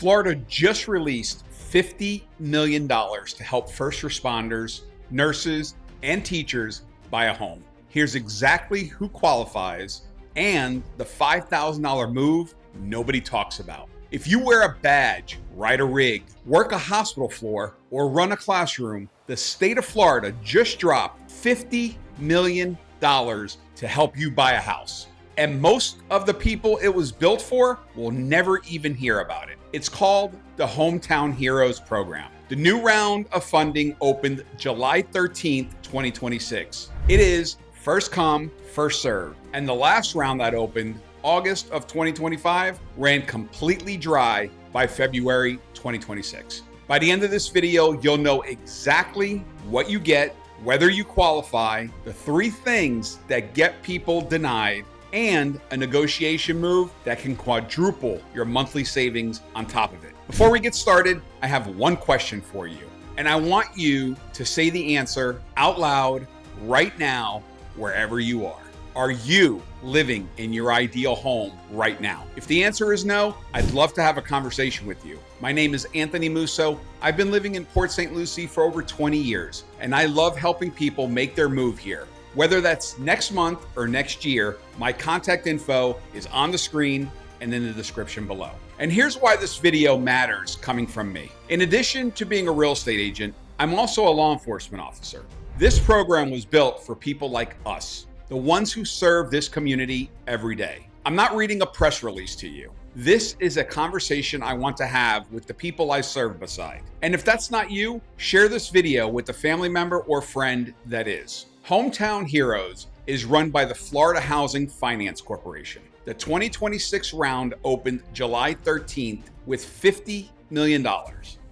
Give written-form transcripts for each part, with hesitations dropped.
Florida just released $50 million to help first responders, nurses, and teachers buy a home. Here's exactly who qualifies and the $5,000 move nobody talks about. If you wear a badge, ride a rig, work a hospital floor, or run a classroom, the state of Florida just dropped $50 million to help you buy a house. And most of the people it was built for will never even hear about it. It's called the Hometown Heroes Program. The new round of funding opened July 13th, 2026. It is first come, first served. And the last round that opened, August of 2025, ran completely dry by February 2026. By the end of this video, you'll know exactly what you get, whether you qualify, the 3 things that get people denied, and a negotiation move that can quadruple your monthly savings on top of it. Before we get started, I have one question for you, and I want you to say the answer out loud right now, wherever you are. Are you living in your ideal home right now? If the answer is no, I'd love to have a conversation with you. My name is Anthony Musso. I've been living in Port St. Lucie for over 20 years, and I love helping people make their move here. Whether that's next month or next year, my contact info is on the screen and in the description below. And here's why this video matters coming from me. In addition to being a real estate agent, I'm also a law enforcement officer. This program was built for people like us, the ones who serve this community every day. I'm not reading a press release to you. This is a conversation I want to have with the people I serve beside. And if that's not you, share this video with a family member or friend that is. Hometown Heroes is run by the Florida Housing Finance Corporation. The 2026 round opened July 13th with $50 million.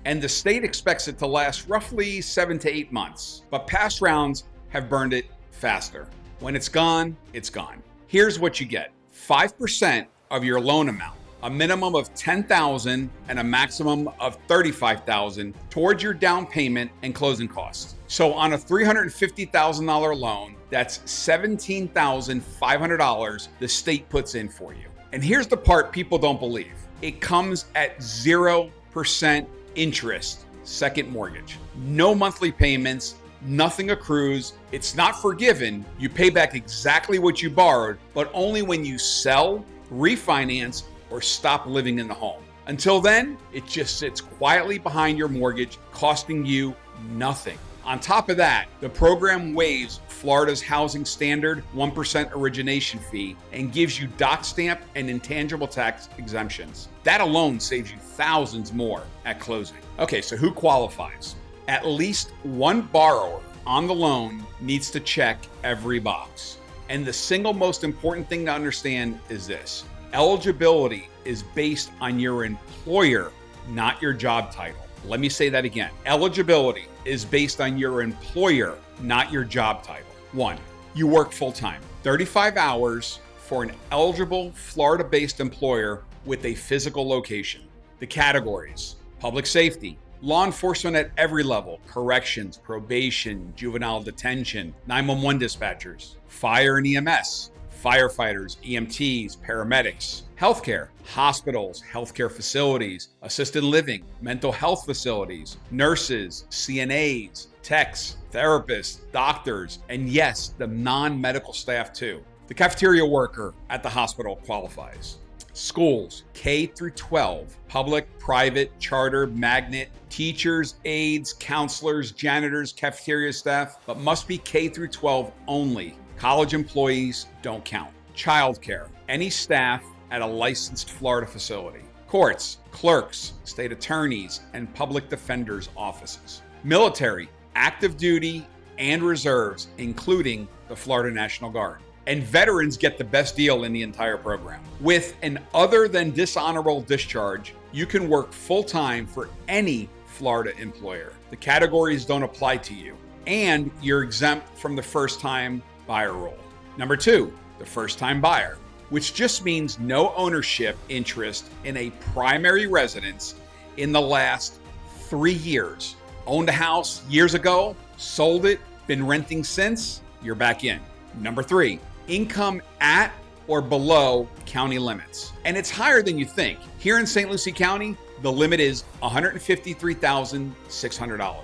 And the state expects it to last roughly 7 to 8 months. But past rounds have burned it faster. When it's gone, it's gone. Here's what you get. 5% of your loan amount, a minimum of $10,000 and a maximum of $35,000 towards your down payment and closing costs. So on a $350,000 loan, that's $17,500 the state puts in for you. And here's the part people don't believe. It comes at 0% interest, second mortgage. No monthly payments, nothing accrues. It's not forgiven. You pay back exactly what you borrowed, but only when you sell, refinance, or stop living in the home. Until then, it just sits quietly behind your mortgage, costing you nothing. On top of that, the program waives Florida's housing standard 1% origination fee and gives you doc stamp and intangible tax exemptions. That alone saves you thousands more at closing. Okay, so who qualifies? At least one borrower on the loan needs to check every box. And the single most important thing to understand is this. Eligibility is based on your employer, not your job title. Let me say that again. Eligibility is based on your employer, not your job title. 1, you work full-time, 35 hours for an eligible Florida-based employer with a physical location. The categories: public safety, law enforcement at every level, corrections, probation, juvenile detention, 911 dispatchers, fire and EMS, firefighters, EMTs, paramedics, healthcare, hospitals, healthcare facilities, assisted living, mental health facilities, nurses, CNAs, techs, therapists, doctors, and yes, the non-medical staff too. The cafeteria worker at the hospital qualifies. Schools, K through 12, public, private, charter, magnet, teachers, aides, counselors, janitors, cafeteria staff, but must be K through 12 only. College employees don't count. Childcare, any staff at a licensed Florida facility. Courts, clerks, state attorneys, and public defenders' offices. Military, active duty, and reserves, including the Florida National Guard. And veterans get the best deal in the entire program. With an other than dishonorable discharge, you can work full-time for any Florida employer. The categories don't apply to you, and you're exempt from the first-time buyer rule. Number 2, the first-time buyer, which just means no ownership interest in a primary residence in the last 3 years. Owned a house years ago, sold it, been renting since, you're back in. Number 3, income at or below county limits. And it's higher than you think. Here in St. Lucie County, The limit is $153,600.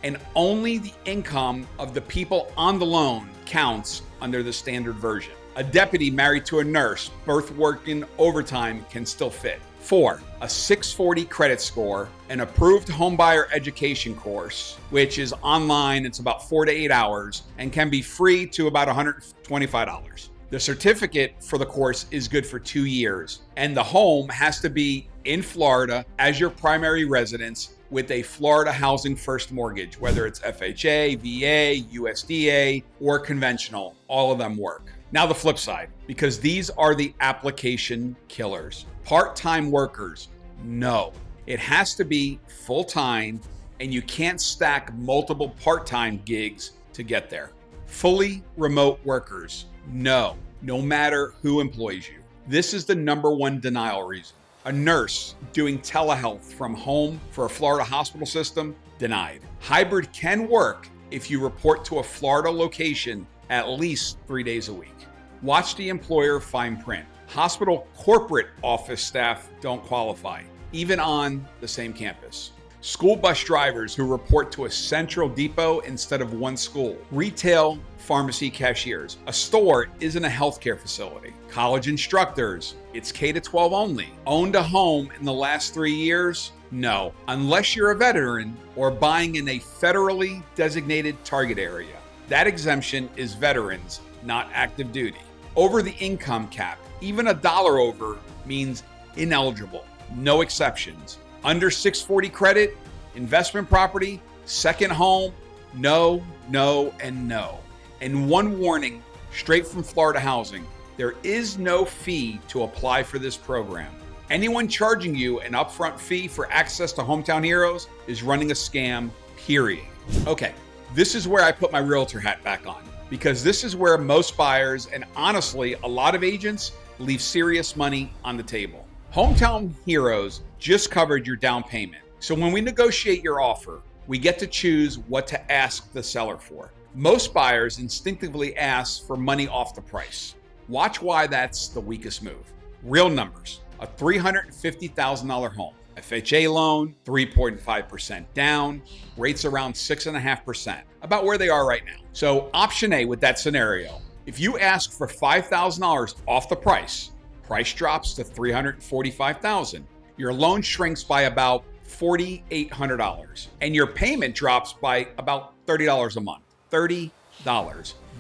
And only the income of the people on the loan counts under the standard version. A deputy married to a nurse, both working overtime, can still fit. 4, a 640 credit score, an approved homebuyer education course, which is online, it's about 4 to 8 hours, and can be free to about $125. The certificate for the course is good for 2 years, and the home has to be in Florida as your primary residence with a Florida Housing First mortgage, whether it's FHA, VA, USDA, or conventional, all of them work. Now the flip side, because these are the application killers. Part-time workers, no. It has to be full-time, and you can't stack multiple part-time gigs to get there. Fully remote workers, no matter who employs you. This is the #1 denial reason. A nurse doing telehealth from home for a Florida hospital system, denied. Hybrid can work if you report to a Florida location at least 3 days a week. Watch the employer fine print. Hospital corporate office staff don't qualify, even on the same campus. School bus drivers who report to a central depot instead of one school. Retail pharmacy cashiers. A store isn't a healthcare facility. College instructors, it's K-12 only. Owned a home in the last 3 years? No, unless you're a veteran or buying in a federally designated target area. That exemption is veterans, not active duty. Over the income cap, even $1 over means ineligible, no exceptions. Under 640 credit, investment property, second home, no, and no. And one warning, straight from Florida Housing, there is no fee to apply for this program. Anyone charging you an upfront fee for access to Hometown Heroes is running a scam, period. Okay, this is where I put my realtor hat back on, because this is where most buyers, and honestly, a lot of agents, leave serious money on the table. Hometown Heroes just covered your down payment. So when we negotiate your offer, we get to choose what to ask the seller for. Most buyers instinctively ask for money off the price. Watch why that's the weakest move. Real numbers, a $350,000 home, FHA loan, 3.5% down, rates around 6.5%, about where they are right now. So option A with that scenario, if you ask for $5,000 off the price drops to $345,000. Your loan shrinks by about $4,800, and your payment drops by about $30 a month. $30.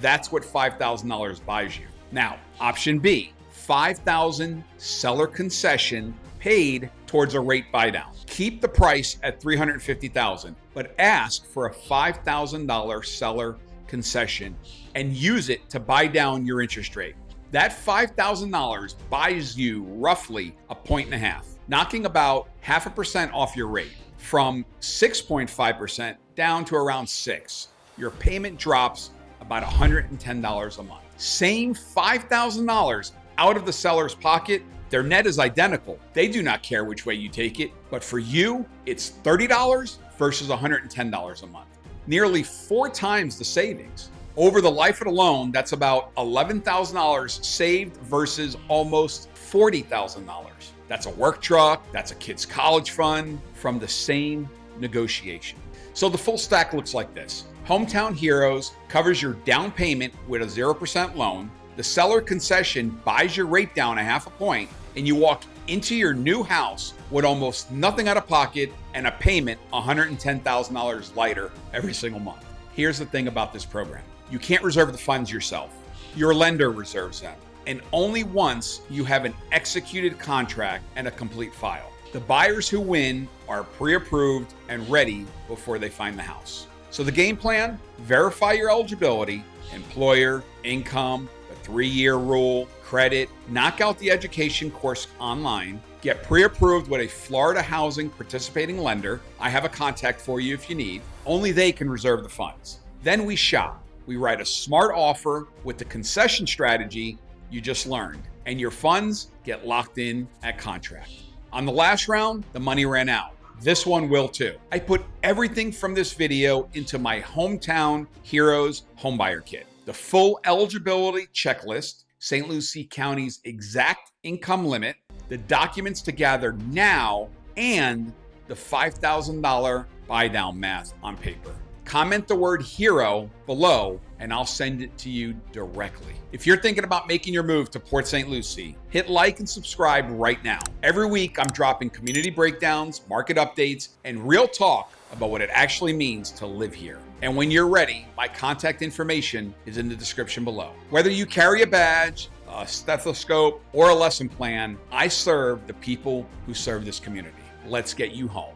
That's what $5,000 buys you. Now, option B, $5,000 seller concession paid towards a rate buy down. Keep the price at $350,000, but ask for a $5,000 seller concession and use it to buy down your interest rate. That $5,000 buys you roughly 1.5 points, knocking about 0.5% off your rate, from 6.5% down to around 6%. Your payment drops about $110 a month. Same $5,000 out of the seller's pocket, their net is identical. They do not care which way you take it, but for you, it's $30 versus $110 a month. Nearly 4 times the savings. Over the life of the loan, that's about $11,000 saved versus almost $40,000. That's a work truck, that's a kid's college fund from the same negotiation. So the full stack looks like this. Hometown Heroes covers your down payment with a 0% loan. The seller concession buys your rate down 0.5 point, and you walk into your new house with almost nothing out of pocket and a payment $110,000 lighter every single month. Here's the thing about this program. You can't reserve the funds yourself. Your lender reserves them, and only once you have an executed contract and a complete file. The buyers who win are pre-approved and ready before they find the house. So the game plan, verify your eligibility, employer, income, the 3-year rule, credit, knock out the education course online, get pre-approved with a Florida Housing participating lender. I have a contact for you if you need. Only they can reserve the funds. Then we shop. We write a smart offer with the concession strategy you just learned, and your funds get locked in at contract. On the last round, the money ran out. This one will too. I put everything from this video into my Hometown Heroes Homebuyer Kit. The full eligibility checklist, St. Lucie County's exact income limit, the documents to gather now, and the $5,000 buy down math on paper. Comment the word hero below and I'll send it to you directly. If you're thinking about making your move to Port St. Lucie, hit like and subscribe right now. Every week I'm dropping community breakdowns, market updates, and real talk about what it actually means to live here. And when you're ready, my contact information is in the description below. Whether you carry a badge, a stethoscope, or a lesson plan, I serve the people who serve this community. Let's get you home.